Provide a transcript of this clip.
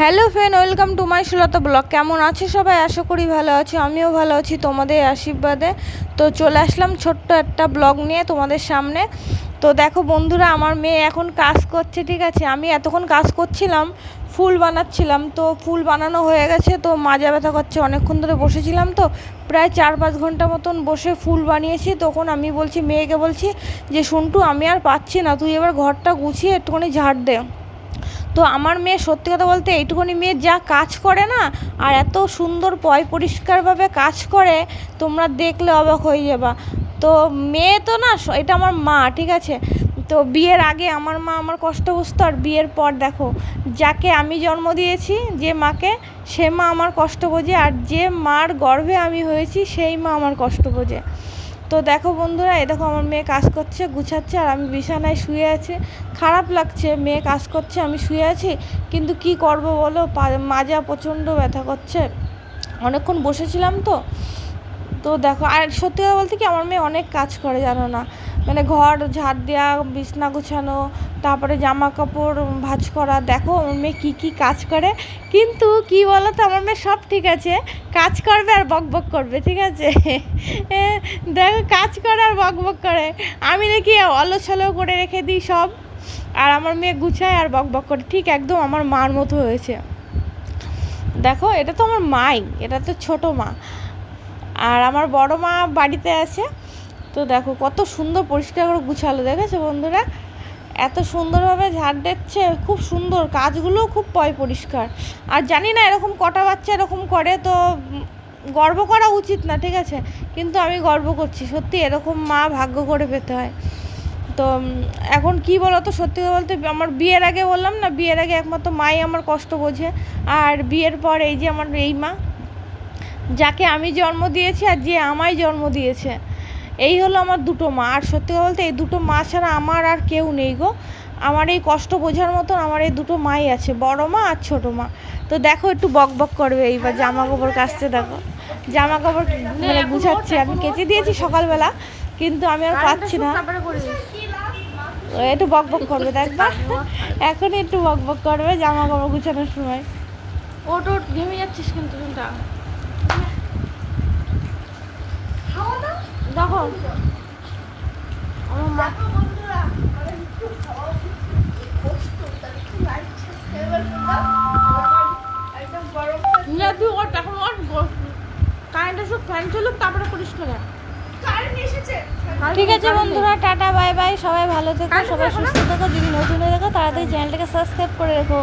Hello friend, welcome to my Sulata blog. কেমন আছো সবাই? আশা করি ভালো আছি। আমিও ভালো আছি তোমাদের আশীর্বাদে। তো চলে আসলাম ছোট্ট একটা ব্লগ নিয়ে তোমাদের সামনে। তো দেখো বন্ধুরা, আমার মেয়ে এখন কাজ করছে, ঠিক আছে। আমি এতক্ষণ কাজ করছিলাম, ফুল বানাচ্ছিলাম। তো ফুল বানানো হয়ে গেছে, তো মাজা ব্যথা করছে। অনেকক্ষণ ধরে বসেছিলাম, তো প্রায় 4-5 ঘন্টা মতন বসে ফুল বানিয়েছি। তখন আমি বলছি, মেয়েকে বলছি যে সন্টু, আমি আর পাচ্ছি না, তুই এবার ঘরটা গুছিয়ে একটুখানি ঝাড় দে। তো আমার মেয়ে, সত্যি কথা বলতে, এইটুকুনি মেয়ে যা কাজ করে না, আর এত সুন্দর পরিষ্কারভাবে কাজ করে, তোমরা দেখলে অবাক হয়ে যাবা। তো মেয়ে তো না, এটা আমার মা, ঠিক আছে। তো বিয়ের আগে আমার মা আমার কষ্ট বুঝতো, আর বিয়ের পর দেখো, যাকে আমি জন্ম দিয়েছি, যে মাকে, সে মা আমার কষ্ট বোঝে, আর যে মার গর্ভে আমি হয়েছি সেই মা আমার কষ্ট বোঝে। তো দেখো বন্ধুরা, এই দেখো আমার মেয়ে কাজ করছে, গুছাচ্ছে, আর আমি বিছানায় শুয়ে আছি। খারাপ লাগছে, মেয়ে কাজ করছে, আমি শুয়ে আছি, কিন্তু কি করব বলো, মাজা প্রচণ্ড ব্যথা করছে, অনেকক্ষণ বসেছিলাম তো। তো দেখো, আর সত্যি কথা বলতে কি, আমার মেয়ে অনেক কাজ করে, জানো না, মানে ঘর ঝাড় দেওয়া, বিছনা গুছানো, তারপরে জামা কাপড় ভাঁজ করা। দেখো আমার মেয়ে কী কী কাজ করে। কিন্তু কি বলো তো, আমার মেয়ে সব ঠিক আছে, কাজ করবে আর বক বক করবে, ঠিক আছে। দেখো, কাজ করে আর বক বক করে, আমি নাকি অলছলো করে রেখে দিই সব, আর আমার মেয়ে গুছায় আর বক বক করে, ঠিক একদম আমার মার মতো হয়েছে। দেখো, এটা তো আমার মাই, এটা তো ছোটো মা, আর আমার বড় মা বাড়িতে আছে। তো দেখো কত সুন্দর পরিষ্কার করে গুছালো, দেখেছো বন্ধুরা, এত সুন্দরভাবে ঝাড় দিচ্ছে, খুব সুন্দর, কাজগুলোও খুব পরিষ্কার। আর জানি না এরকম কটা বাচ্চা এরকম করে, তো গর্ব করা উচিত না, ঠিক আছে, কিন্তু আমি গর্ব করছি, সত্যি এরকম মা ভাগ্য করে পেতে হয়। তো এখন কি বলো তো, সত্যি বলতে, আমার বিয়ের আগে বললাম না, বিয়ের আগে একমাত্র মাই আমার কষ্ট বোঝে, আর বিয়ের পর এই যে আমার এই মা, যাকে আমি জন্ম দিয়েছি আর যে আমায় জন্ম দিয়েছে, এই হলো আমার দুটো মা। আর সত্যি বলতে, এই দুটো মা ছাড়া আমার আর কেউ নেই গো। আমার এই কষ্ট বোঝার মতন আমার এই দুটো মাই আছে, বড় মা আর ছোটো মা। তো দেখো, একটু বক বক করবে এইবার, জামা কাপড় কাচতে। দেখো জামা কাপড় মানে গুছাচ্ছে, আমি কেচে দিয়েছি সকালবেলা, কিন্তু আমি আর পাচ্ছি না, একটু বক বক করবে, দেখবা এখনই একটু বক বক করবে জামা কাপড় গুছানোর সময়। ওটো ঘেমে যাচ্ছিস কিন্তু শুনটা। দেখো আমার মা তুই ওর এখন কারেন্ট এসে ফ্যান চলুক, তারপরে পরিষ্কার হয়। ঠিক আছে বন্ধুরা, টাটা বাই বাই, সবাই ভালো থেকো, সবাই সুস্থ থেকো। যদি নতুন হয়ে দেখো, তাড়াতাড়ি চ্যানেলটাকে সাবস্ক্রাইব করে রেখো।